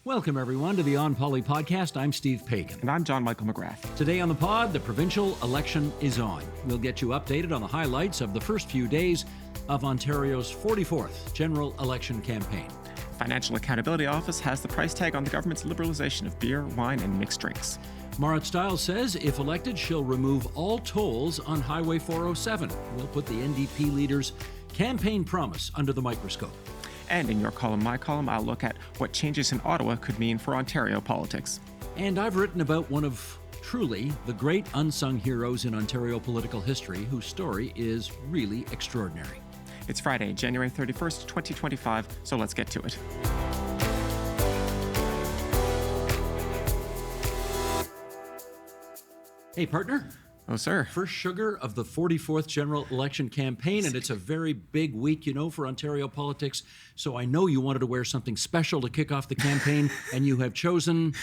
Welcome, everyone, to the onpoli podcast. I'm Steve Paikin. And I'm John Michael McGrath. Today on the pod, the provincial election is on. We'll get you updated on the highlights of the first few days of Ontario's 44th general election campaign. Financial Accountability Office has the price tag on the government's liberalization of beer, wine, and mixed drinks. Marit Stiles says if elected, she'll remove all tolls on Highway 407. We'll put the NDP leader's campaign promise under the microscope. And in your column, my column, I'll look at what changes in Ottawa could mean for Ontario politics. And I've written about one of truly the great unsung heroes in Ontario political history, whose story is really extraordinary. It's Friday, January 31st, 2025, so let's get to it. Hey, partner. Oh, sir. First sugar of the 44th general election campaign, and it's a very big week, for Ontario politics. So I know you wanted to wear something special to kick off the campaign, and you have chosen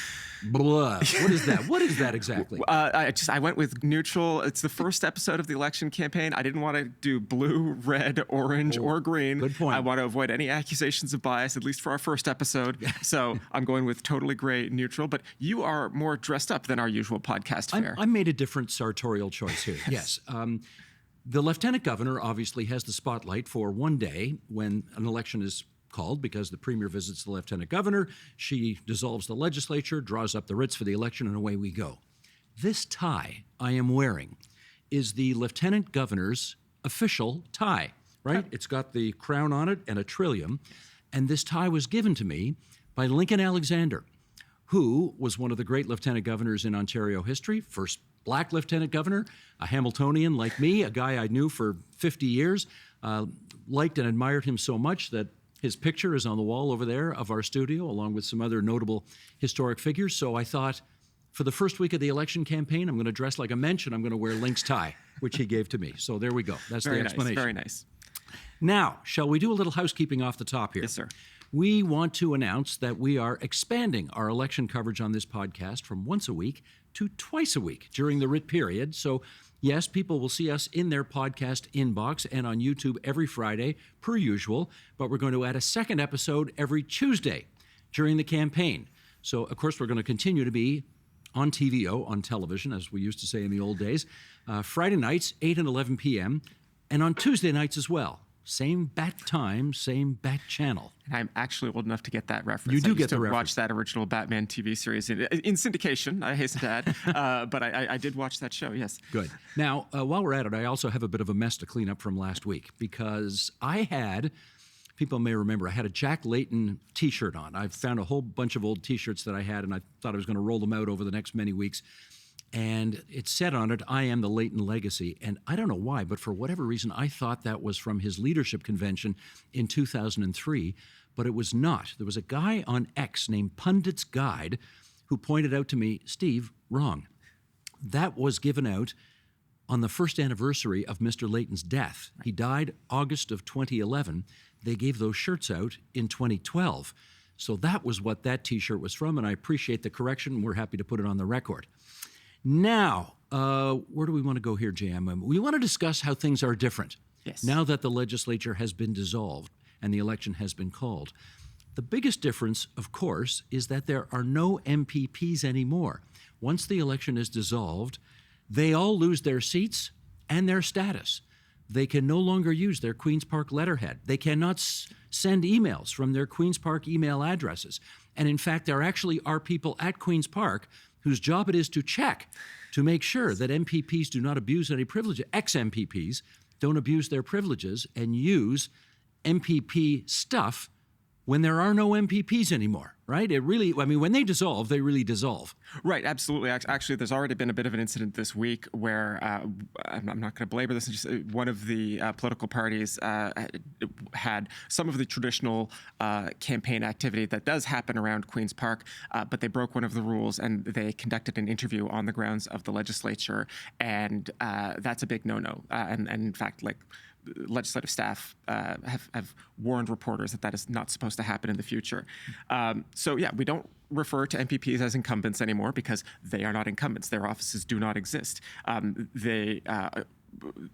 blah. What is that? What is that exactly? I went with neutral. It's the first episode of the election campaign. I didn't want to do blue, red, orange, or green. Good point. I want to avoid any accusations of bias, at least for our first episode. So I'm going with totally gray, neutral. But you are more dressed up than our usual podcast fare. I made a different sartorial choice here. Yes. The lieutenant governor obviously has the spotlight for one day when an election is called, because the premier visits the lieutenant governor. She dissolves the legislature, draws up the writs for the election, and away we go. This tie I am wearing is the lieutenant governor's official tie, right? It's got the crown on it and a trillium. And this tie was given to me by Lincoln Alexander, who was one of the great lieutenant governors in Ontario history, first Black lieutenant governor, a Hamiltonian like me, a guy I knew for 50 years, liked and admired him so much that his picture is on the wall over there of our studio, along with some other notable historic figures. So I thought, for the first week of the election campaign, I'm going to dress like a mensch, and I'm going to wear Link's tie, which he gave to me. So there we go. That's the explanation. Very nice. Now, shall we do a little housekeeping off the top here? Yes, sir. We want to announce that we are expanding our election coverage on this podcast from once a week to twice a week during the writ period. So, yes, people will see us in their podcast inbox and on YouTube every Friday, per usual, but we're going to add a second episode every Tuesday during the campaign. So, of course, we're going to continue to be on TVO, on television, as we used to say in the old days, Friday nights, 8 and 11 p.m., and on Tuesday nights as well. Same bat time, same bat channel. And I'm actually old enough to get that reference. You do get the reference. Watch that original Batman TV series in syndication, I hasten to add. But I did watch that show, yes. Good. Now, while we're at it, I also have a bit of a mess to clean up from last week, because I had, people may remember, I had a Jack Layton T-shirt on. I found a whole bunch of old T-shirts that I had, and I thought I was going to roll them out over the next many weeks. And it said on it, "I am the Layton legacy." And I don't know why, but for whatever reason, I thought that was from his leadership convention in 2003, but it was not. There was a guy on X named Pundit's Guide who pointed out to me, "Steve, wrong. That was given out on the first anniversary of Mr. Layton's death. He died August of 2011. They gave those shirts out in 2012. So that was what that T-shirt was from, and I appreciate the correction. We're happy to put it on the record. Now, where do we want to go here, JM? We want to discuss how things are different. Yes. Now that the legislature has been dissolved and the election has been called. The biggest difference, of course, is that there are no MPPs anymore. Once the election is dissolved, they all lose their seats and their status. They can no longer use their Queen's Park letterhead. They cannot send emails from their Queen's Park email addresses. And in fact, there actually are people at Queen's Park whose job it is to check to make sure that MPPs do not abuse any privilege. Ex-MPPs don't abuse their privileges and use MPP stuff when there are no MPPs anymore, right? When they dissolve, they really dissolve. Right, absolutely. Actually, there's already been a bit of an incident this week where, I'm not going to belabor this, just one of the political parties had some of the traditional campaign activity that does happen around Queen's Park, but they broke one of the rules and they conducted an interview on the grounds of the legislature, and that's a big no-no. And in fact, legislative staff have warned reporters that is not supposed to happen in the future. We don't refer to MPPs as incumbents anymore because they are not incumbents. Their offices do not exist. They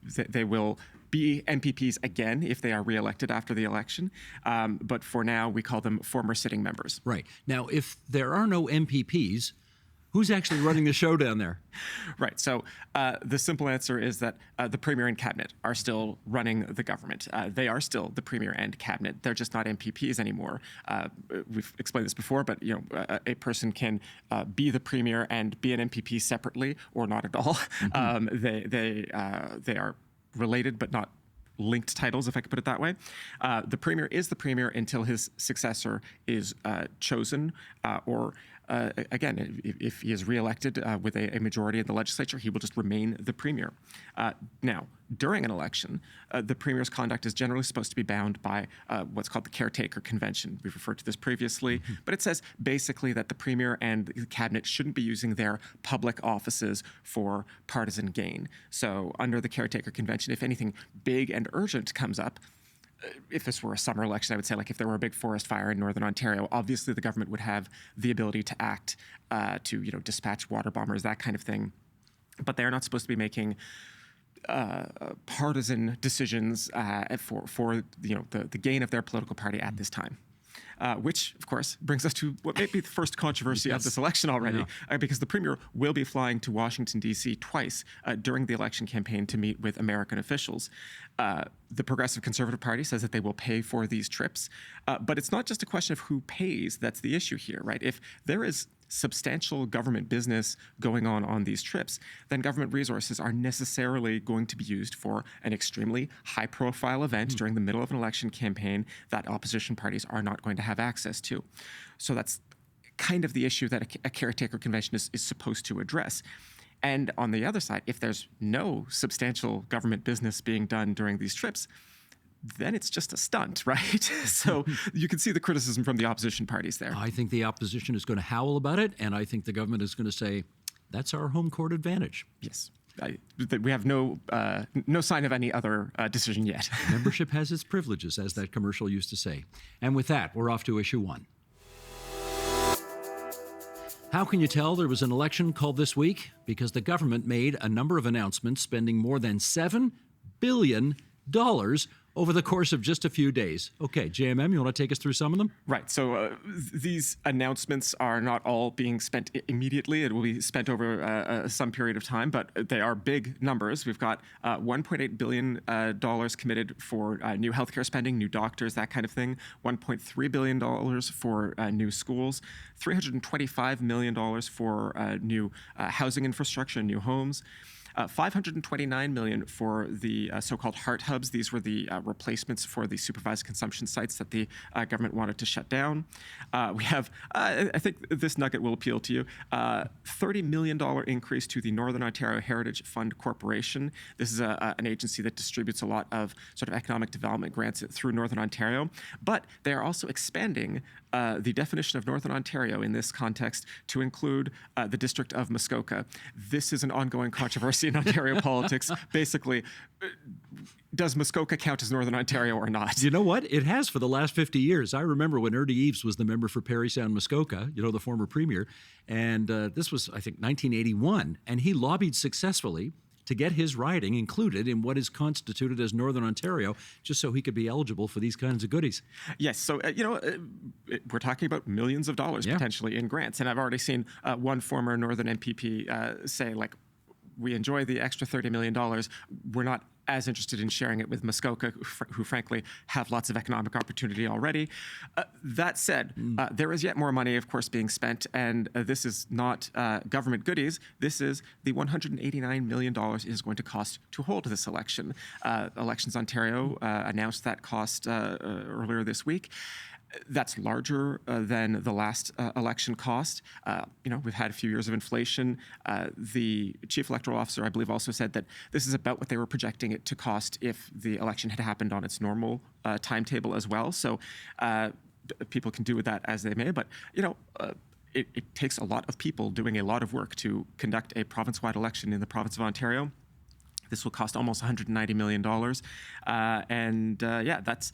they will be MPPs again if they are reelected after the election. But for now, we call them former sitting members. Right. Now, if there are no MPPs, who's actually running the show down there? Right. So the simple answer is that the Premier and Cabinet are still running the government. They are still the Premier and Cabinet. They're just not MPPs anymore. We've explained this before, but a person can be the Premier and be an MPP separately, or not at all. They are related, but not linked titles, if I could put it that way. The Premier is the Premier until his successor is chosen, or again, if he is reelected with a majority in the legislature, he will just remain the Premier. Now, during an election, the Premier's conduct is generally supposed to be bound by what's called the Caretaker Convention. We've referred to this previously, but it says basically that the Premier and the Cabinet shouldn't be using their public offices for partisan gain. So under the Caretaker Convention, if anything big and urgent comes up, if this were a summer election, I would say, like, if there were a big forest fire in Northern Ontario, obviously the government would have the ability to act to, dispatch water bombers, that kind of thing. But they are not supposed to be making partisan decisions for the gain of their political party at this time. Which, of course, brings us to what may be the first controversy of this election already, because the Premier will be flying to Washington, D.C. twice during the election campaign to meet with American officials. The Progressive Conservative Party says that they will pay for these trips, but it's not just a question of who pays that's the issue here, right? If there is substantial government business going on these trips, then government resources are necessarily going to be used for an extremely high-profile event during the middle of an election campaign that opposition parties are not going to have access to. So that's kind of the issue that a caretaker convention is supposed to address. And on the other side, if there's no substantial government business being done during these trips, then it's just a stunt, right? So you can see the criticism from the opposition parties there. I think the opposition is going to howl about it, and I think the government is going to say, that's our home court advantage. Yes. We have no sign of any other decision yet. Membership has its privileges, as that commercial used to say. And with that, we're off to issue one. How can you tell there was an election called this week? Because the government made a number of announcements spending more than $7 billion over the course of just a few days. Okay, JMM, you want to take us through some of them? Right. So these announcements are not all being spent immediately. It will be spent over some period of time, but they are big numbers. We've got $1.8 billion committed for new healthcare spending, new doctors, that kind of thing. $1.3 billion for new schools. $325 million for new housing infrastructure, new homes. $529 million for the so-called heart hubs. These were the replacements for the supervised consumption sites that the government wanted to shut down. We have, I think this nugget will appeal to you, $30 million increase to the Northern Ontario Heritage Fund Corporation. This is an agency that distributes a lot of sort of economic development grants through Northern Ontario, but they are also expanding the definition of Northern Ontario in this context to include the district of Muskoka. This is an ongoing controversy in Ontario politics. Basically, does Muskoka count as Northern Ontario or not? You know what? It has for the last 50 years. I remember when Ernie Eves was the member for Parry Sound, Muskoka, the former premier, and this was, I think, 1981, and he lobbied successfully to get his riding included in what is constituted as Northern Ontario, just so he could be eligible for these kinds of goodies. Yes, so, we're talking about millions of dollars potentially in grants, and I've already seen one former Northern MPP say, we enjoy the extra $30 million. We're not as interested in sharing it with Muskoka, who frankly have lots of economic opportunity already. That said, there is yet more money, of course, being spent, and this is not government goodies. This is the $189 million it is going to cost to hold this election. Elections Ontario announced that cost earlier this week. That's larger than the last election cost. We've had a few years of inflation. The chief electoral officer, I believe, also said that this is about what they were projecting it to cost if the election had happened on its normal timetable as well. So people can do with that as they may. But, it takes a lot of people doing a lot of work to conduct a province-wide election in the province of Ontario. This will cost almost $190 million. That's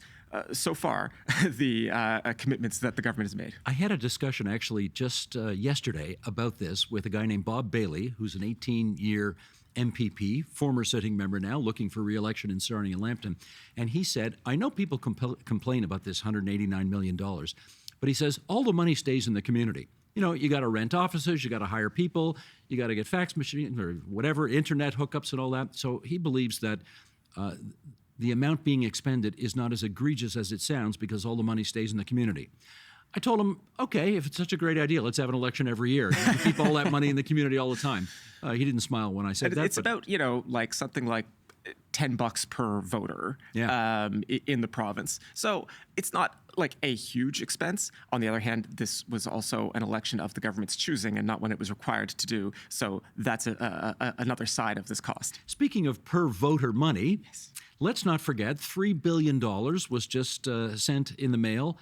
so far the commitments that the government has made. I had a discussion actually just yesterday about this with a guy named Bob Bailey, who's an 18-year MPP, former sitting member now, looking for re-election in Sarnia and Lambton. And he said, I know people complain about this $189 million, but he says all the money stays in the community. You got to rent offices, you got to hire people, you got to get fax machines or whatever, internet hookups and all that. So he believes that the amount being expended is not as egregious as it sounds because all the money stays in the community. I told him, okay, if it's such a great idea, let's have an election every year. You can keep all that money in the community all the time. He didn't smile when I said that. It's about, like something like $10 per voter in the province. So it's not like a huge expense. On the other hand, this was also an election of the government's choosing and not one it was required to do. So that's another side of this cost. Speaking of per voter money, let's not forget $3 billion was just sent in the mail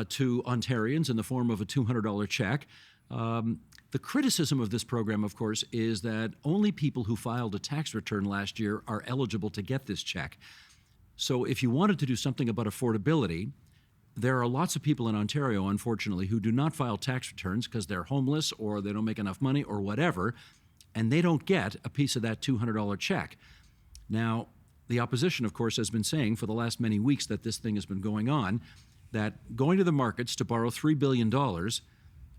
to Ontarians in the form of a $200 check. The criticism of this program, of course, is that only people who filed a tax return last year are eligible to get this check. So if you wanted to do something about affordability, there are lots of people in Ontario, unfortunately, who do not file tax returns because they're homeless or they don't make enough money or whatever, and they don't get a piece of that $200 check. Now, the opposition, of course, has been saying for the last many weeks that this thing has been going on, that going to the markets to borrow $3 billion,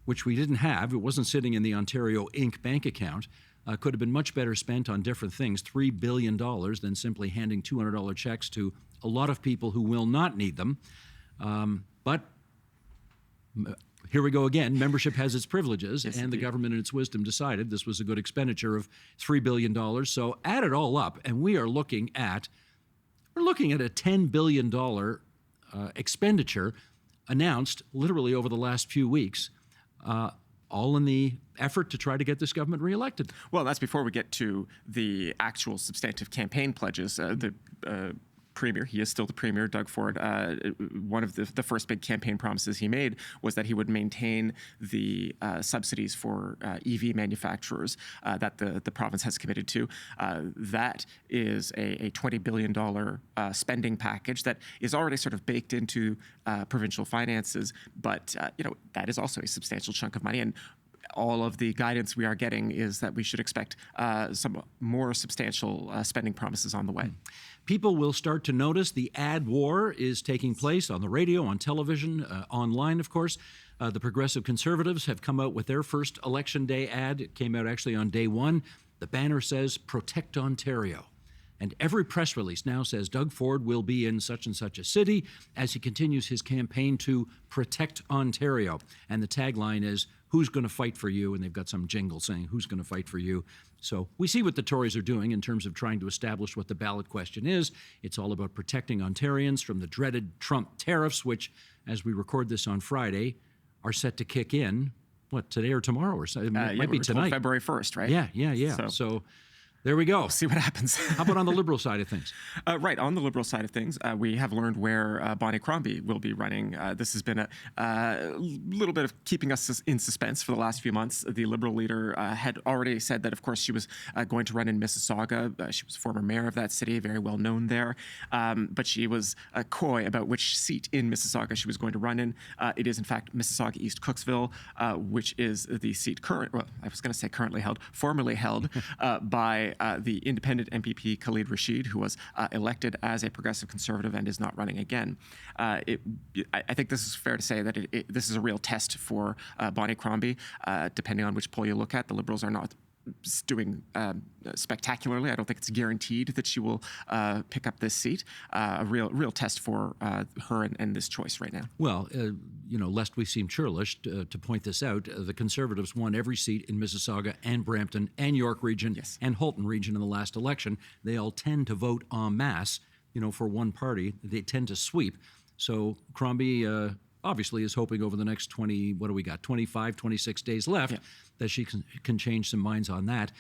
which we didn't have, it wasn't sitting in the Ontario Inc. bank account, could have been much better spent on different things, $3 billion, than simply handing $200 checks to a lot of people who will not need them. But here we go again. Membership has its privileges, and indeed. The government in its wisdom decided this was a good expenditure of $3 billion. So add it all up, and we're looking at a $10 billion expenditure announced literally over the last few weeks, all in the effort to try to get this government reelected. Well, that's before we get to the actual substantive campaign pledges. The Premier, he is still the Premier, Doug Ford, one of the first big campaign promises he made was that he would maintain the subsidies for EV manufacturers that the province has committed to. That is a $20 billion spending package that is already sort of baked into provincial finances, but that is also a substantial chunk of money. And all of the guidance we are getting is that we should expect some more substantial spending promises on the way. People will start to notice the ad war is taking place on the radio, on television, online, of course. The Progressive Conservatives have come out with their first Election Day ad. It came out actually on day one. The banner says, "Protect Ontario." And every press release now says Doug Ford will be in such and such a city as he continues his campaign to protect Ontario. And the tagline is, "Who's going to fight for you?" And they've got some jingle saying, "Who's going to fight for you?" So we see what the Tories are doing in terms of trying to establish what the ballot question is. It's all about protecting Ontarians from the dreaded Trump tariffs, which, as we record this on Friday, are set to kick in, today or tomorrow? Or so, it might be tonight. February 1st, right? Yeah. So there we go. We'll see what happens. How about on the Liberal side of things? Right, on the Liberal side of things, we have learned where Bonnie Crombie will be running. This has been a little bit of keeping us in suspense for the last few months. The Liberal leader had already said that, of course, she was going to run in Mississauga. She was former mayor of that city, very well known there. But she was coy about which seat in Mississauga she was going to run in. It is, in fact, Mississauga East Cooksville, which is the seat currently held, formerly held by the independent MPP Khalid Rashid, who was elected as a Progressive Conservative and is not running again. I think this is fair to say that this is a real test for Bonnie Crombie. Depending on which poll you look at, the Liberals are not doing spectacularly. I don't think it's guaranteed that she will pick up this seat. A real test for her and this choice right now. Well, lest we seem churlish to point this out, the Conservatives won every seat in Mississauga and Brampton and York Region and Halton Region in the last election. They all tend to vote en masse, for one party. They tend to sweep. So Crombie obviously is hoping over the next 25, 26 days left, that she can change some minds on that.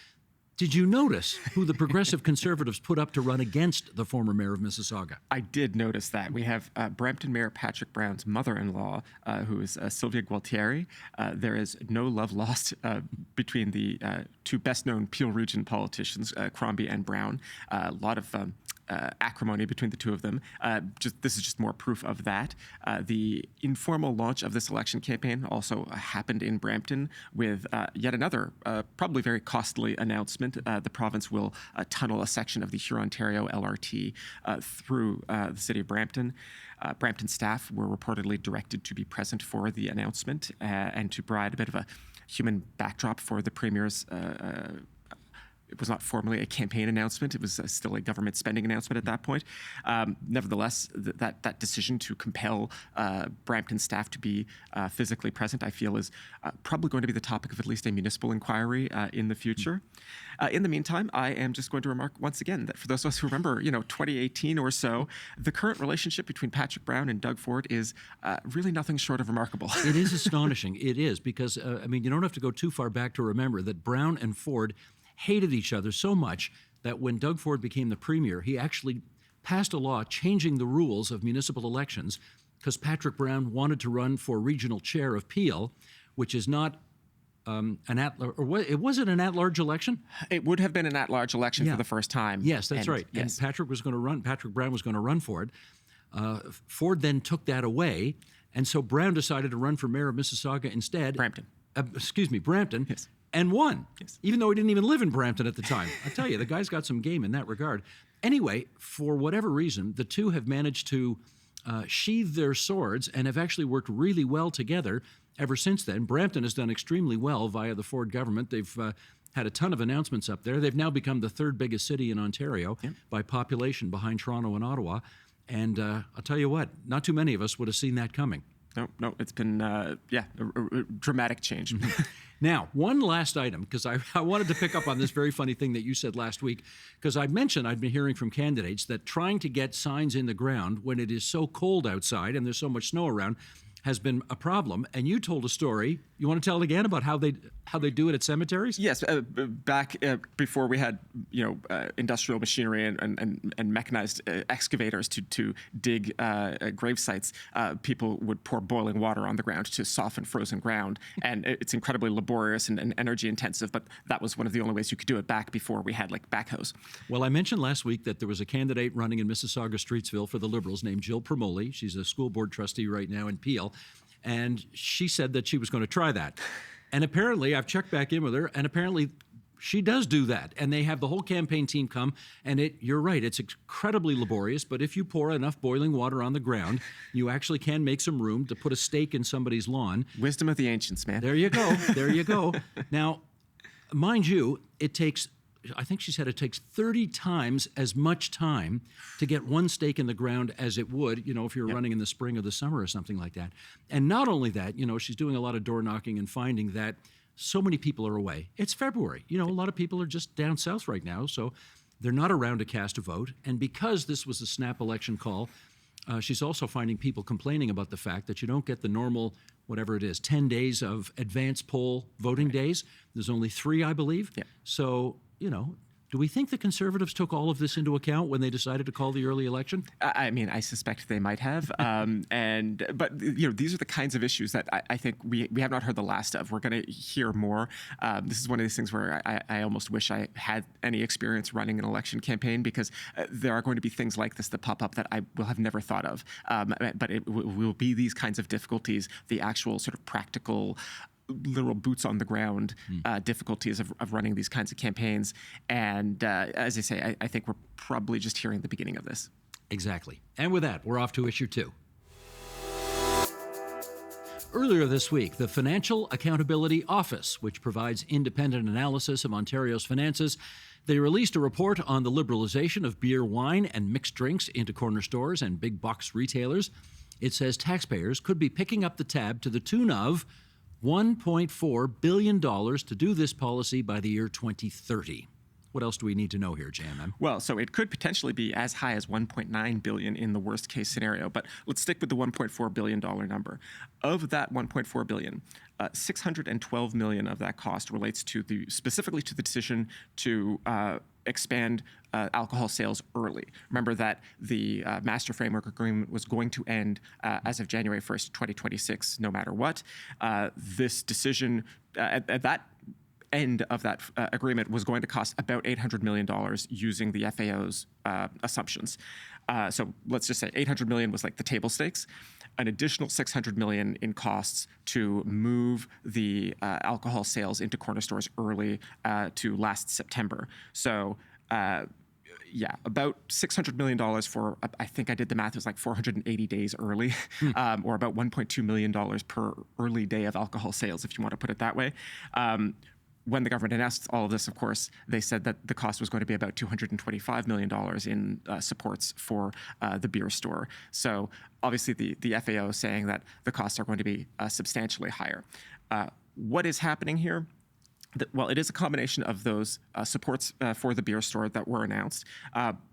Did you notice who the Progressive Conservatives put up to run against the former mayor of Mississauga? I did notice that. We have Brampton Mayor Patrick Brown's mother-in-law, who is Sylvia Gualtieri. There is no love lost between the two best-known Peel Region politicians, Crombie and Brown. A lot of acrimony between the two of them. This is just more proof of that. The informal launch of this election campaign also happened in Brampton with yet another probably very costly announcement. The province will tunnel a section of the Huron-Ontario LRT through the city of Brampton. Brampton staff were reportedly directed to be present for the announcement and to provide a bit of a human backdrop for the Premier's it was not formally a campaign announcement. It was still a government spending announcement at that point. Nevertheless, that decision to compel Brampton staff to be physically present, I feel, is probably going to be the topic of at least a municipal inquiry in the future. In the meantime, I am just going to remark once again that for those of us who remember, 2018 or so, the current relationship between Patrick Brown and Doug Ford is really nothing short of remarkable. It is astonishing. It is, because, you don't have to go too far back to remember that Brown and Ford hated each other so much that when Doug Ford became the premier, he actually passed a law changing the rules of municipal elections because Patrick Brown wanted to run for regional chair of Peel, which is not was it an at-large election? It would have been an at-large election for the first time. Yes, that's right. Yes. And Patrick Brown was going to run for it. Ford then took that away, and so Brown decided to run for mayor of Mississauga instead. Brampton. Brampton. Yes. And won, yes, even though he didn't even live in Brampton at the time. I tell you, the guy's got some game in that regard. Anyway, for whatever reason, the two have managed to sheathe their swords and have actually worked really well together ever since then. Brampton has done extremely well via the Ford government. They've had a ton of announcements up there. They've now become the third biggest city in Ontario by population, behind Toronto and Ottawa. And I'll tell you what, not too many of us would have seen that coming. No, it's been, a dramatic change. Now, one last item, because I wanted to pick up on this very funny thing that you said last week, because I mentioned I've been hearing from candidates that trying to get signs in the ground when it is so cold outside and there's so much snow around has been a problem. And you told a story. You want to tell it again about how they do it at cemeteries? Yes, back before we had industrial machinery and mechanized excavators to dig grave sites, people would pour boiling water on the ground to soften frozen ground, and it's incredibly laborious and energy intensive. But that was one of the only ways you could do it back before we had backhoes. Well, I mentioned last week that there was a candidate running in Mississauga Streetsville for the Liberals named Jill Promoli. She's a school board trustee right now in Peel. And she said that she was going to try that. And apparently, I've checked back in with her, and apparently she does do that. And they have the whole campaign team come, and you're right, it's incredibly laborious, but if you pour enough boiling water on the ground, you actually can make some room to put a stake in somebody's lawn. Wisdom of the ancients, man. There you go. There you go. Now, mind you, I think she said it takes 30 times as much time to get one stake in the ground as it would, if you're running in the spring or the summer or something like that. And not only that, she's doing a lot of door knocking and finding that so many people are away. It's February. A lot of people are just down south right now, so they're not around to cast a vote. And because this was a snap election call, she's also finding people complaining about the fact that you don't get the normal, whatever it is, 10 days of advance poll voting days. There's only 3, I believe. Yeah. So, do we think the Conservatives took all of this into account when they decided to call the early election? I suspect they might have. But these are the kinds of issues that I think we have not heard the last of. We're going to hear more. This is one of these things where I almost wish I had any experience running an election campaign, because there are going to be things like this that pop up that I will have never thought of. But it will be these kinds of difficulties, the actual sort of practical, literal boots on the ground difficulties of running these kinds of campaigns. And as I say, I think we're probably just hearing the beginning of this. Exactly. And with that, we're off to issue 2. Earlier this week, the Financial Accountability Office, which provides independent analysis of Ontario's finances, they released a report on the liberalization of beer, wine, and mixed drinks into corner stores and big box retailers. It says taxpayers could be picking up the tab to the tune of $1.4 billion to do this policy by the year 2030. What else do we need to know here, JMM? Well, so it could potentially be as high as $1.9 billion in the worst case scenario, but let's stick with the $1.4 billion number. Of that $1.4 billion, $612 million of that cost relates to specifically to the decision to expand alcohol sales early. Remember that the Master Framework Agreement was going to end as of January 1st, 2026, no matter what. This decision, at that end of that agreement was going to cost about $800 million using the FAO's assumptions. So let's just say $800 million was like the table stakes. An additional $600 million in costs to move the alcohol sales into corner stores early to last September. So about $600 million for, I think I did the math, it was like 480 days early, or about $1.2 million per early day of alcohol sales, if you want to put it that way. When the government announced all of this, of course, they said that the cost was going to be about $225 million in supports for the beer store. So obviously the FAO is saying that the costs are going to be substantially higher. What is happening here? Well, it is a combination of those supports for the beer store that were announced.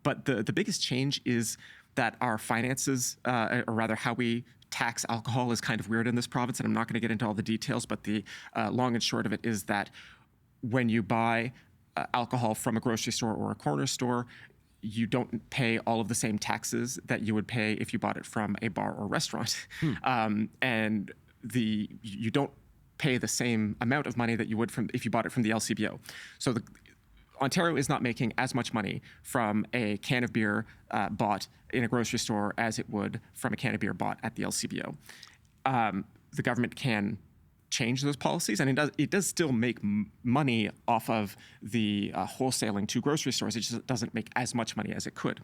But the biggest change is that our finances, or rather how we tax alcohol, is kind of weird in this province. And I'm not going to get into all the details, but the long and short of it is that when you buy alcohol from a grocery store or a corner store, you don't pay all of the same taxes that you would pay if you bought it from a bar or restaurant. And you don't pay the same amount of money that you would if you bought it from the LCBO. So Ontario is not making as much money from a can of beer bought in a grocery store as it would from a can of beer bought at the LCBO. The government can change those policies, and it does still make money off of the wholesaling to grocery stores. It just doesn't make as much money as it could.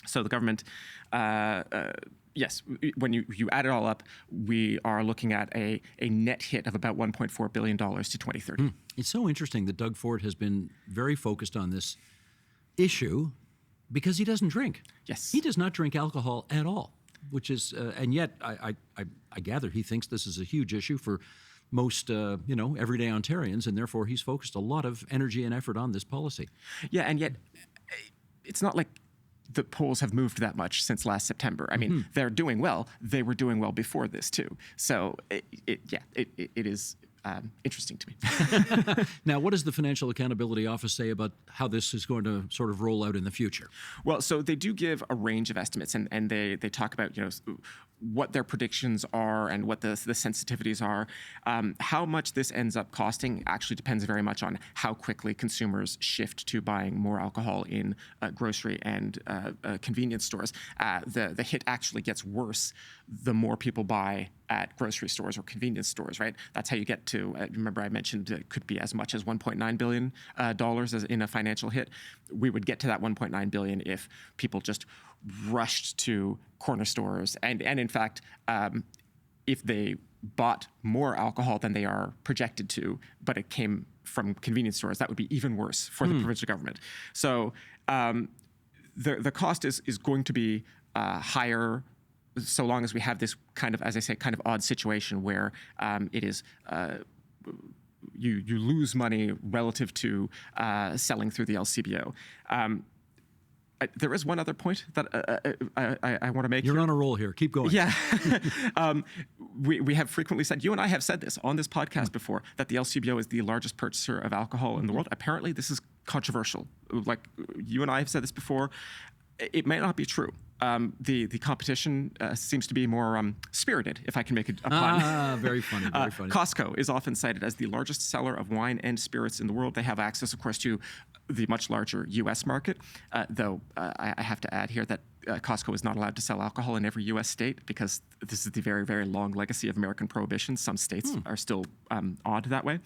So the government, yes, when you add it all up, we are looking at a net hit of about $1.4 billion to 2030. It's so interesting that Doug Ford has been very focused on this issue because he doesn't drink. Yes. He does not drink alcohol at all, which is, and yet I gather he thinks this is a huge issue for most, everyday Ontarians, and therefore he's focused a lot of energy and effort on this policy. Yeah, and yet it's not like the polls have moved that much since last September. I mean, they're doing well. They were doing well before this too. So it is interesting to me. Now, what does the Financial Accountability Office say about how this is going to sort of roll out in the future? Well, so they do give a range of estimates, and they talk about what their predictions are and what the sensitivities are. How much this ends up costing actually depends very much on how quickly consumers shift to buying more alcohol in grocery and convenience stores. The hit actually gets worse the more people buy at grocery stores or convenience stores, right? That's how you get to, remember I mentioned it could be as much as $1.9 billion as in a financial hit. We would get to that $1.9 billion if people just rushed to corner stores. And in fact, if they bought more alcohol than they are projected to, but it came from convenience stores, that would be even worse for the provincial government. So the cost is going to be higher so long as we have this kind of, as I say, kind of odd situation where it is you lose money relative to selling through the LCBO. There is one other point that I want to make. You're on a roll here. Keep going. Yeah. We have frequently said, you and I have said this on this podcast before, that the LCBO is the largest purchaser of alcohol in the world. Apparently, this is controversial. Like, you and I have said this before. It may not be true. The competition seems to be more spirited, if I can make a pun. Very funny, very funny. Costco is often cited as the largest seller of wine and spirits in the world. They have access, of course, to the much larger U.S. market, though I have to add here that Costco is not allowed to sell alcohol in every U.S. state because this is the very, very long legacy of American prohibition. Some states are still odd that way.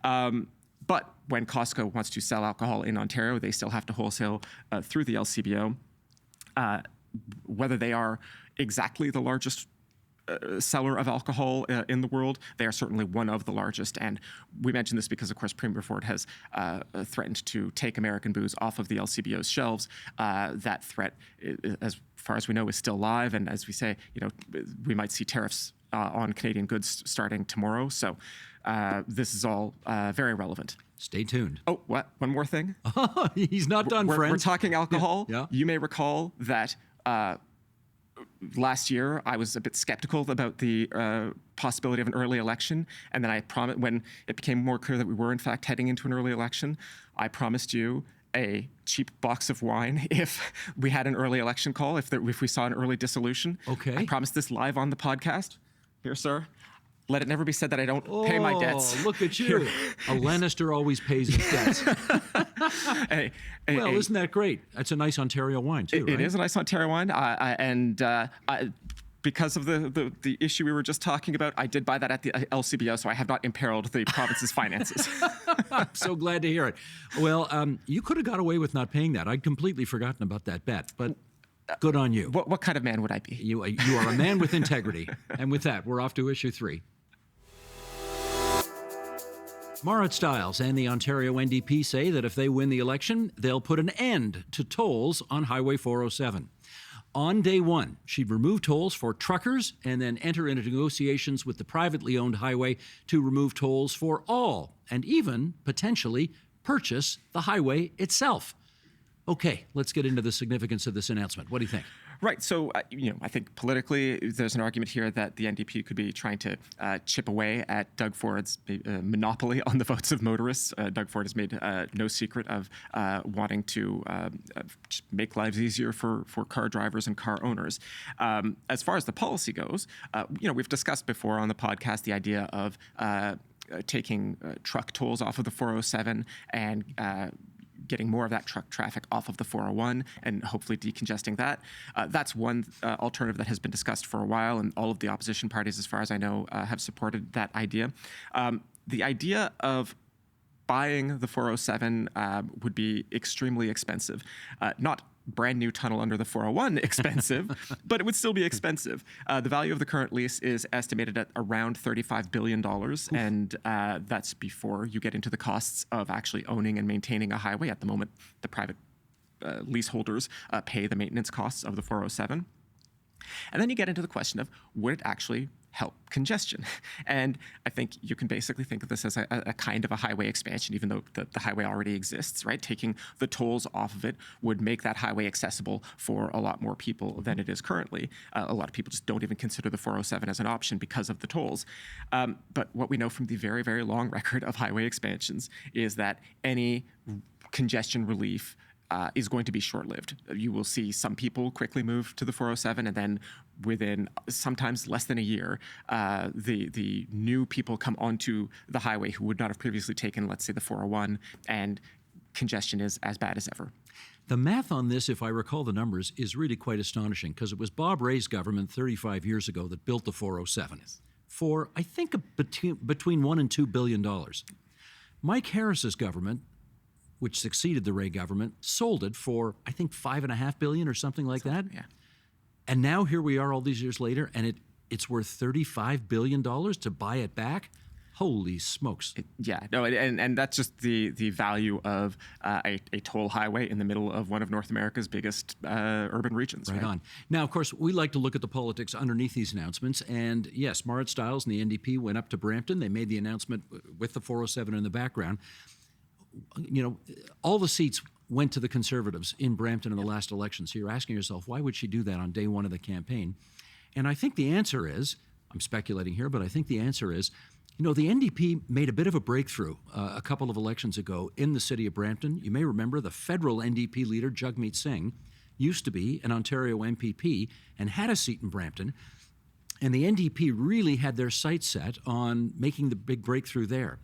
But when Costco wants to sell alcohol in Ontario, they still have to wholesale through the LCBO. Whether they are exactly the largest seller of alcohol in the world, they are certainly one of the largest. And we mention this because, of course, Premier Ford has threatened to take American booze off of the LCBO's shelves. That threat, as far as we know, is still live. And as we say, we might see tariffs on Canadian goods starting tomorrow. So this is all very relevant. Stay tuned. Oh, what? One more thing? He's not done, friends. We're talking alcohol. Yeah. You may recall that last year I was a bit skeptical about the possibility of an early election. And then I promised, when it became more clear that we were in fact heading into an early election, I promised you a cheap box of wine if we had an early election call, if we saw an early dissolution. Okay. I promised this live on the podcast. Here, sir. let it never be said that I don't pay my debts. Oh, look at you. A Lannister always pays his debts. Isn't that great? That's a nice Ontario wine, too, right? It is a nice Ontario wine. Because of the issue we were just talking about, I did buy that at the LCBO, so I have not imperiled the province's finances. I'm so glad to hear it. Well, you could have got away with not paying that. I'd completely forgotten about that bet, but good on you. What kind of man would I be? You are a man with integrity. And with that, we're off to issue 3. Marit Stiles and the Ontario NDP say that if they win the election, they'll put an end to tolls on Highway 407. On day 1, she'd remove tolls for truckers and then enter into negotiations with the privately owned highway to remove tolls for all and even potentially purchase the highway itself. Okay, let's get into the significance of this announcement. What do you think? Right. So, I think politically, there's an argument here that the NDP could be trying to chip away at Doug Ford's monopoly on the votes of motorists. Doug Ford has made no secret of wanting to make lives easier for car drivers and car owners. As far as the policy goes, we've discussed before on the podcast the idea of taking truck tolls off of the 407 and getting more of that truck traffic off of the 401 and hopefully decongesting that. That's one alternative that has been discussed for a while, and all of the opposition parties, as far as I know, have supported that idea. The idea of buying the 407 would be extremely expensive. Not brand new tunnel under the 401 expensive, but it would still be expensive. The value of the current lease is estimated at around $35 billion, and that's before you get into the costs of actually owning and maintaining a highway. At the moment, the private leaseholders pay the maintenance costs of the 407. And then you get into the question of, would it actually help congestion? And I think you can basically think of this as a kind of a highway expansion, even though the highway already exists, right? Taking the tolls off of it would make that highway accessible for a lot more people than it is currently. A lot of people just don't even consider the 407 as an option because of the tolls. But what we know from the very, very long record of highway expansions is that any congestion relief is going to be short-lived. You will see some people quickly move to the 407, and then within sometimes less than a year, the new people come onto the highway who would not have previously taken, let's say, the 401, and congestion is as bad as ever. The math on this, if I recall the numbers, is really quite astonishing, because it was Bob Ray's government 35 years ago that built the 407 for, I think, between $1 and $2 billion. Mike Harris's government, which succeeded the Ray government, sold it for, I think, $5.5 billion or something like that. Yeah. And now here we are all these years later, and it's worth $35 billion to buy it back? Holy smokes. And that's just the value of a toll highway in the middle of one of North America's biggest urban regions. Right on. Now, of course, we like to look at the politics underneath these announcements. And yes, Marit Stiles and the NDP went up to Brampton. They made the announcement with the 407 in the background. All the seats went to the Conservatives in Brampton in the last election. So you're asking yourself, why would she do that on day 1 of the campaign? And I think the answer is, I'm speculating here, but I think the answer is, the NDP made a bit of a breakthrough a couple of elections ago in the city of Brampton. You may remember the federal NDP leader, Jagmeet Singh, used to be an Ontario MPP and had a seat in Brampton. And the NDP really had their sights set on making the big breakthrough there.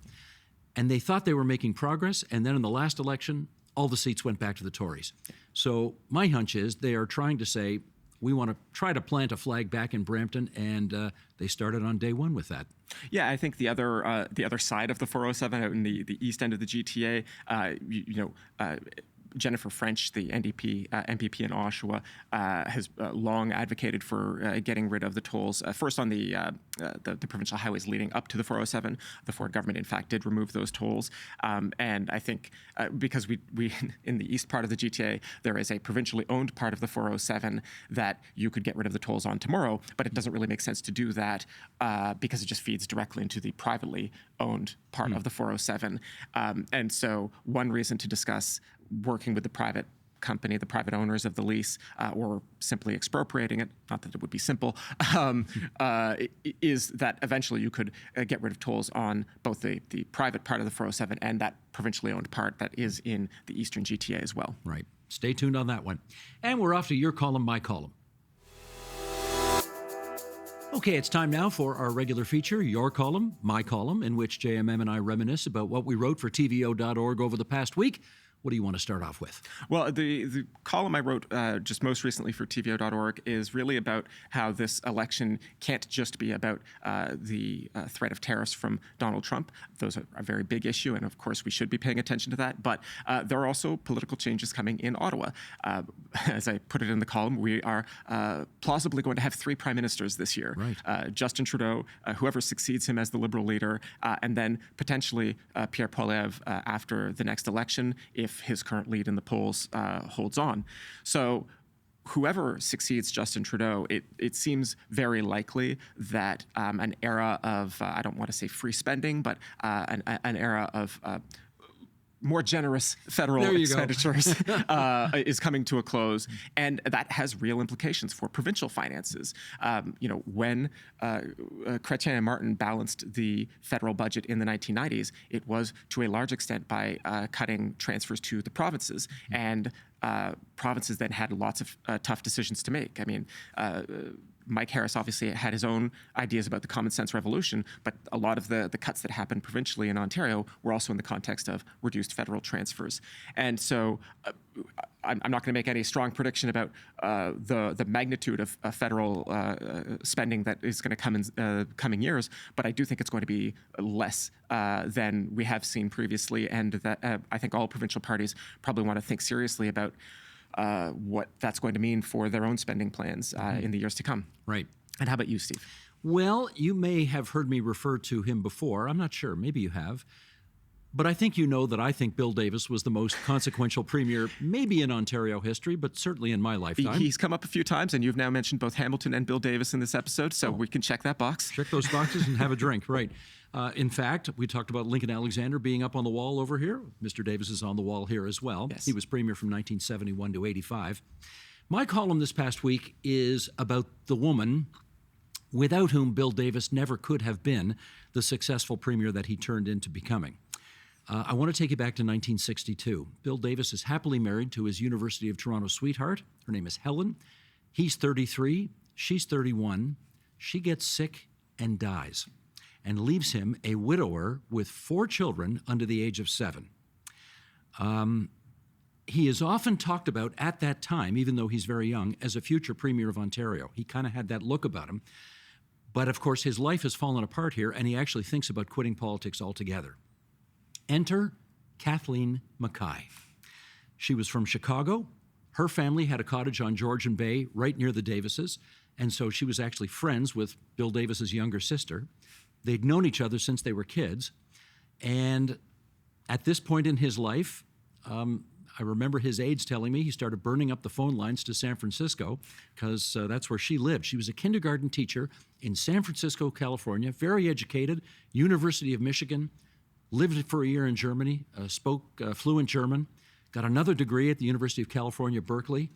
And they thought they were making progress, and then in the last election, all the seats went back to the Tories. So my hunch is they are trying to say, we want to try to plant a flag back in Brampton, and they started on day 1 with that. Yeah, I think the other side of the 407 out in the east end of the GTA, Jennifer French, the NDP MPP in Oshawa, has long advocated for getting rid of the tolls. First on the provincial highways leading up to the 407, the Ford government, in fact, did remove those tolls. And I think because we in the east part of the GTA, there is a provincially owned part of the 407 that you could get rid of the tolls on tomorrow, but it doesn't really make sense to do that because it just feeds directly into the privately owned part of the 407. And so one reason to discuss working with the private company, the private owners of the lease, or simply expropriating it, not that it would be simple, is that eventually you could get rid of tolls on both the private part of the 407 and that provincially owned part that is in the eastern GTA as well. Right. Stay tuned on that one. And we're off to your column, my column. Okay, it's time now for our regular feature, Your Column, My Column, in which JMM and I reminisce about what we wrote for TVO.org over the past week. What do you want to start off with? Well, the column I wrote just most recently for TVO.org is really about how this election can't just be about the threat of tariffs from Donald Trump. Those are a very big issue, and of course we should be paying attention to that. But there are also political changes coming in Ottawa. As I put it in the column, we are plausibly going to have 3 prime ministers this year. Right. Justin Trudeau, whoever succeeds him as the Liberal leader, and then potentially Pierre Poilievre after the next election, if his current lead in the polls holds on. So whoever succeeds Justin Trudeau, it seems very likely that an era of, I don't want to say free spending, but an era of more generous federal expenditures is coming to a close, and that has real implications for provincial finances. When Chrétien and Martin balanced the federal budget in the 1990s, it was to a large extent by cutting transfers to the provinces, and provinces then had lots of tough decisions to make. I mean, Mike Harris obviously had his own ideas about the common sense revolution, but a lot of the cuts that happened provincially in Ontario were also in the context of reduced federal transfers. And so I'm not going to make any strong prediction about the magnitude of federal spending that is going to come in coming years, but I do think it's going to be less than we have seen previously, and that I think all provincial parties probably want to think seriously about what that's going to mean for their own spending plans in the years to come. Right. And how about you, Steve? Well, you may have heard me refer to him before. I'm not sure. Maybe you have. But I think you know that I think Bill Davis was the most consequential premier, maybe in Ontario history, but certainly in my lifetime. He's come up a few times, and you've now mentioned both Hamilton and Bill Davis in this episode, so we can check that box. Check those boxes and have a drink, right. In fact, we talked about Lincoln Alexander being up on the wall over here. Mr. Davis is on the wall here as well. Yes. He was premier from 1971 to 85. My column this past week is about the woman without whom Bill Davis never could have been the successful premier that he turned into becoming. I want to take you back to 1962. Bill Davis is happily married to his University of Toronto sweetheart. Her name is Helen. He's 33. She's 31. She gets sick and dies, and leaves him a widower with 4 children under the age of 7. He is often talked about at that time, even though he's very young, as a future premier of Ontario. He kind of had that look about him. But of course, his life has fallen apart here, and he actually thinks about quitting politics altogether. Enter Kathleen Mackay. She was from Chicago. Her family had a cottage on Georgian Bay right near the Davises, and so she was actually friends with Bill Davis's younger sister. They'd known each other since they were kids, and at this point in his life, I remember his aides telling me he started burning up the phone lines to San Francisco because that's where she lived. She was a kindergarten teacher in San Francisco, California, very educated, University of Michigan, lived for a year in Germany, spoke fluent German, got another degree at the University of California, Berkeley,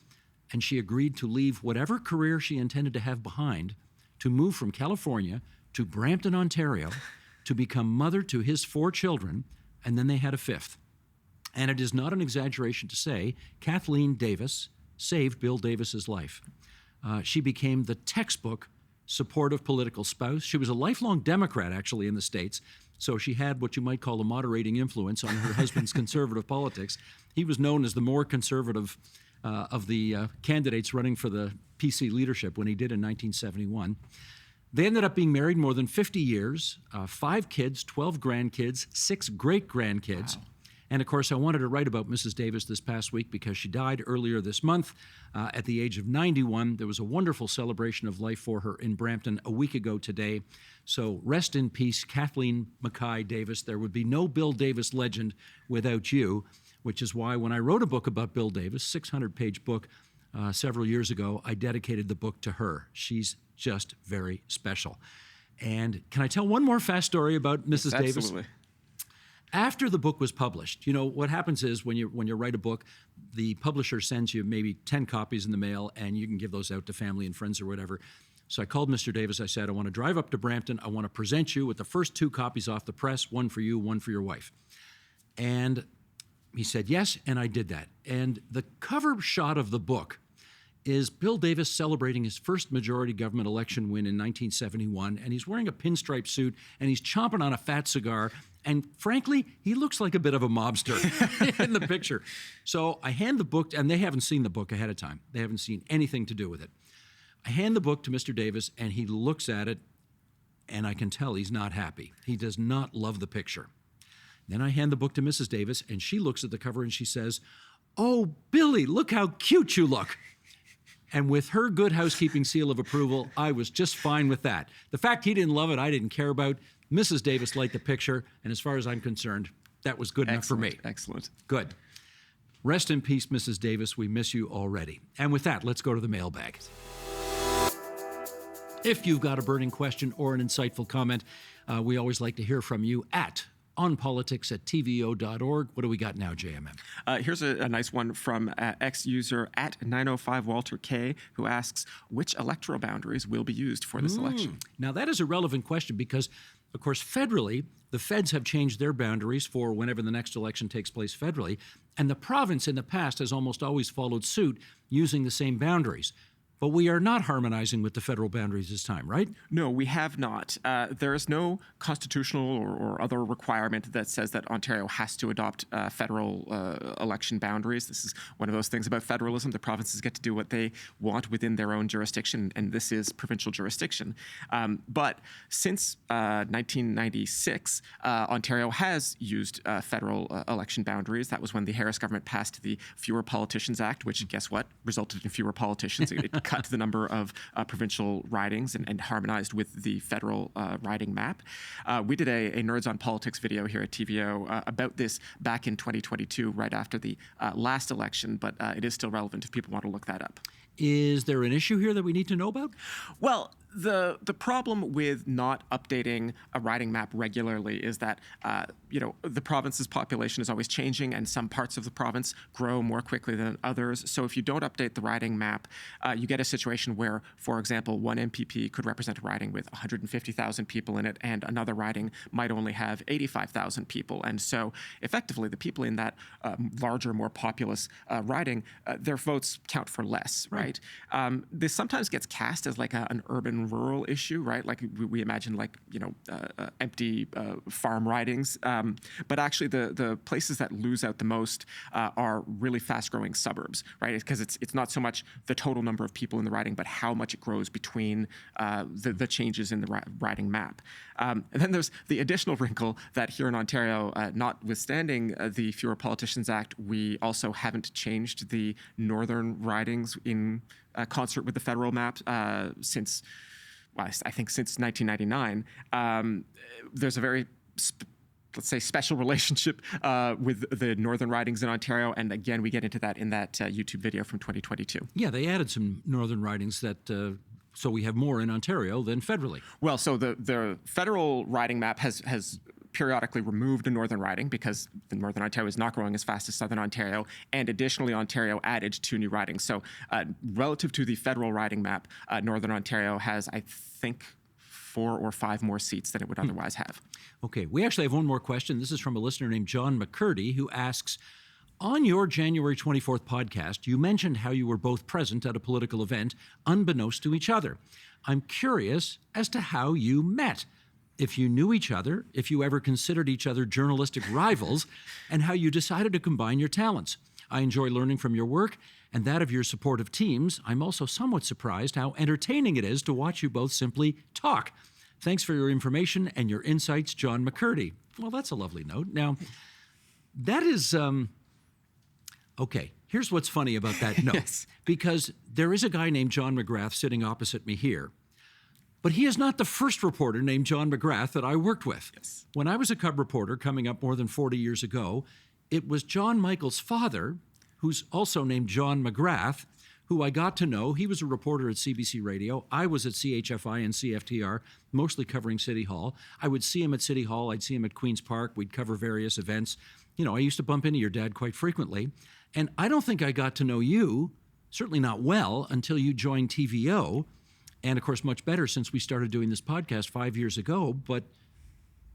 and she agreed to leave whatever career she intended to have behind to move from California to Brampton, Ontario, to become mother to his 4 children, and then they had a 5th. And it is not an exaggeration to say Kathleen Davis saved Bill Davis's life. She became the textbook supportive political spouse. She was a lifelong Democrat, actually, in the States, so she had what you might call a moderating influence on her husband's conservative politics. He was known as the more conservative of the candidates running for the PC leadership when he did in 1971. They ended up being married more than 50 years, 5 kids, 12 grandkids, 6 great-grandkids. Wow. And of course, I wanted to write about Mrs. Davis this past week because she died earlier this month at the age of 91. There was a wonderful celebration of life for her in Brampton a week ago today. So rest in peace, Kathleen Mackay Davis. There would be no Bill Davis legend without you, which is why when I wrote a book about Bill Davis, 600-page book several years ago, I dedicated the book to her. She's just very special. And can I tell one more fast story about Mrs. Davis? Absolutely. After the book was published, you know, what happens is when you write a book, the publisher sends you maybe 10 copies in the mail, and you can give those out to family and friends or whatever. So I called Mr. Davis. I said, I want to drive up to Brampton. I want to present you with the first 2 copies off the press, one for you, one for your wife. And he said yes, and I did that. And the cover shot of the book is Bill Davis celebrating his first majority government election win in 1971, and he's wearing a pinstripe suit, and he's chomping on a fat cigar, and frankly, he looks like a bit of a mobster in the picture. So I hand the book, and they haven't seen the book ahead of time. They haven't seen anything to do with it. I hand the book to Mr. Davis, and he looks at it, and I can tell he's not happy. He does not love the picture. Then I hand the book to Mrs. Davis, and she looks at the cover, and she says, "Oh, Billy, look how cute you look." And with her good housekeeping seal of approval, I was just fine with that. The fact he didn't love it, I didn't care about. Mrs. Davis liked the picture, and as far as I'm concerned, that was good enough for me. Excellent. Good. Rest in peace, Mrs. Davis. We miss you already. And with that, let's go to the mailbag. If you've got a burning question or an insightful comment, we always like to hear from you at onpolitics@tvo.org. What do we got now, JMM? Here's a nice one from ex-user at 905 Walter K, who asks, which electoral boundaries will be used for this election? Now, that is a relevant question because, of course, federally, the feds have changed their boundaries for whenever the next election takes place federally, and the province in the past has almost always followed suit using the same boundaries. But we are not harmonizing with the federal boundaries this time, right? No, we have not. There is no constitutional or other requirement that says that Ontario has to adopt federal election boundaries. This is one of those things about federalism. The provinces get to do what they want within their own jurisdiction, and this is provincial jurisdiction. But since 1996, Ontario has used federal election boundaries. That was when the Harris government passed the Fewer Politicians Act, which, guess what, resulted in fewer politicians. It cut the number of provincial ridings and harmonized with the federal riding map. We did a Nerds on Politics video here at TVO about this back in 2022, right after the last election, but it is still relevant if people want to look that up. Is there an issue here that we need to know about? Well, the problem with not updating a riding map regularly is that the province's population is always changing, and some parts of the province grow more quickly than others. So if you don't update the riding map, you get a situation where, for example, one MPP could represent a riding with 150,000 people in it, and another riding might only have 85,000 people. And so effectively, the people in that larger, more populous riding, their votes count for less, right? This sometimes gets cast as like an urban rural issue, right? Like we imagine empty farm ridings. But actually the places that lose out the most are really fast growing suburbs, right? Because it's not so much the total number of people in the riding, but how much it grows between the changes in the riding map. And then there's the additional wrinkle that here in Ontario, notwithstanding the Fewer Politicians Act, we also haven't changed the northern ridings in concert with the federal map since 1999. There's a very let's say special relationship with the northern ridings in Ontario, and again we get into that in that YouTube video from 2022. Yeah, they added some northern ridings that so we have more in Ontario than federally. Well, so the federal riding map has periodically removed a northern riding because the northern Ontario is not growing as fast as southern Ontario, and additionally Ontario added 2 new ridings. So relative to the federal riding map, northern Ontario has, I think, 4 or 5 more seats than it would otherwise have. Okay, we actually have one more question. This is from a listener named John McCurdy, who asks, on your January 24th podcast, you mentioned how you were both present at a political event unbeknownst to each other. I'm curious as to how you met, if you knew each other, if you ever considered each other journalistic rivals, and how you decided to combine your talents. I enjoy learning from your work and that of your supportive teams. I'm also somewhat surprised how entertaining it is to watch you both simply talk. Thanks for your information and your insights, John McCurdy. Well, that's a lovely note. Now, that is, okay, here's what's funny about that note. Yes. Because there is a guy named John McGrath sitting opposite me here. But he is not the first reporter named John McGrath that I worked with. Yes. When I was a cub reporter coming up more than 40 years ago, it was John Michael's father, who's also named John McGrath, who I got to know. He was a reporter at CBC Radio. I was at CHFI and CFTR, mostly covering City Hall. I would see him at City Hall. I'd see him at Queen's Park. We'd cover various events. You know, I used to bump into your dad quite frequently. And I don't think I got to know you, certainly not well, until you joined TVO. And of course, much better since we started doing this podcast 5 years ago. But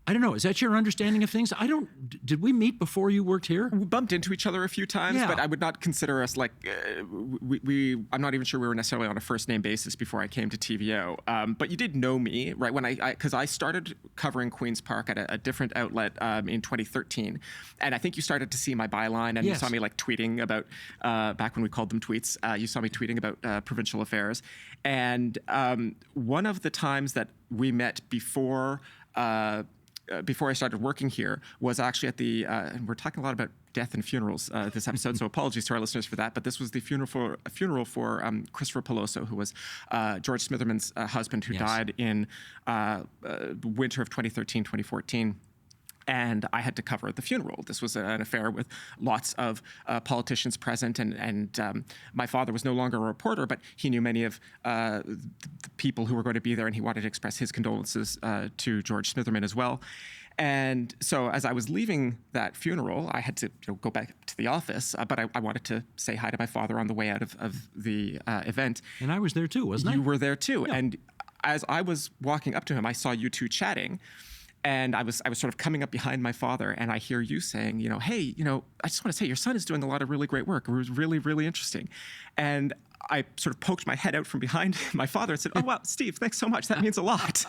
I don't know. Is that your understanding of things? Did we meet before you worked here? We bumped into each other a few times, Yeah. but I would not consider us like, I'm not even sure we were necessarily on a first name basis before I came to TVO. But you did know me, right? Because I started covering Queen's Park at a different outlet in 2013. And I think you started to see my byline and you saw me like tweeting about, back when we called them tweets, you saw me tweeting about provincial affairs. And one of the times that we met before I started working here was actually at the, and we're talking a lot about death and funerals this episode, so apologies to our listeners for that, but this was the funeral for Christopher Peloso, who was George Smitherman's husband, who died in winter of 2013, 2014. And I had to cover the funeral. This was an affair with lots of politicians present, and my father was no longer a reporter, but he knew many of the people who were going to be there, and he wanted to express his condolences to George Smitherman as well. And so as I was leaving that funeral, I had to go back to the office, but I wanted to say hi to my father on the way out of the event. And I was there too, wasn't I? You were there too. Yeah. And as I was walking up to him, I saw you two chatting. And I was sort of coming up behind my father, and I hear you saying, hey, I just want to say your son is doing a lot of really great work. It was really, really interesting. And I sort of poked my head out from behind my father and said, oh, wow, Steve, thanks so much. That means a lot.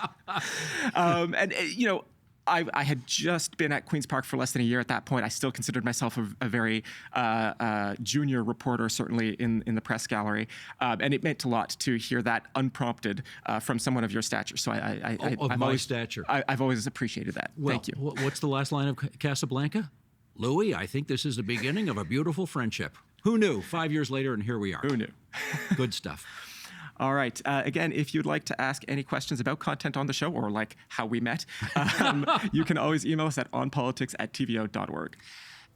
I had just been at Queen's Park for less than a year at that point. I still considered myself a very junior reporter, certainly in the press gallery. And it meant a lot to hear that unprompted from someone of your stature. So I've always appreciated that. Well, thank you. What's the last line of Casablanca? Louis, I think this is the beginning of a beautiful friendship. Who knew? 5 years later, and here we are. Who knew? Good stuff. All right. Again, if you'd like to ask any questions about content on the show or like how we met, you can always email us at onpolitics@tvo.org.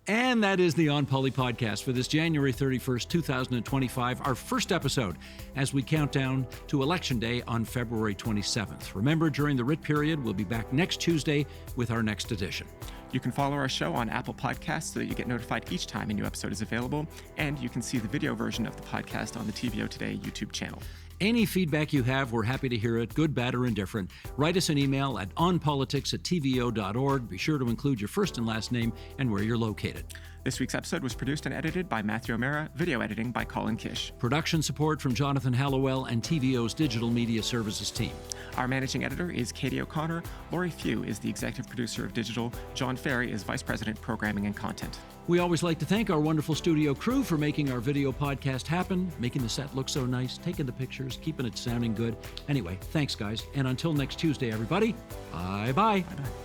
And that is the On Poly podcast for this January 31st, 2025, our first episode as we count down to Election Day on February 27th. Remember, during the writ period, we'll be back next Tuesday with our next edition. You can follow our show on Apple Podcasts so that you get notified each time a new episode is available, and you can see the video version of the podcast on the TVO Today YouTube channel. Any feedback you have, we're happy to hear it, good, bad, or indifferent. Write us an email at onpolitics@tvo.org. Be sure to include your first and last name and where you're located. This week's episode was produced and edited by Matthew O'Mara, video editing by Colin Kish. Production support from Jonathan Hallowell and TVO's Digital Media Services team. Our managing editor is Katie O'Connor. Lori Few is the executive producer of Digital. John Ferry is vice president, programming and content. We always like to thank our wonderful studio crew for making our video podcast happen, making the set look so nice, taking the pictures, keeping it sounding good. Anyway, thanks, guys. And until next Tuesday, everybody, bye-bye. Bye-bye.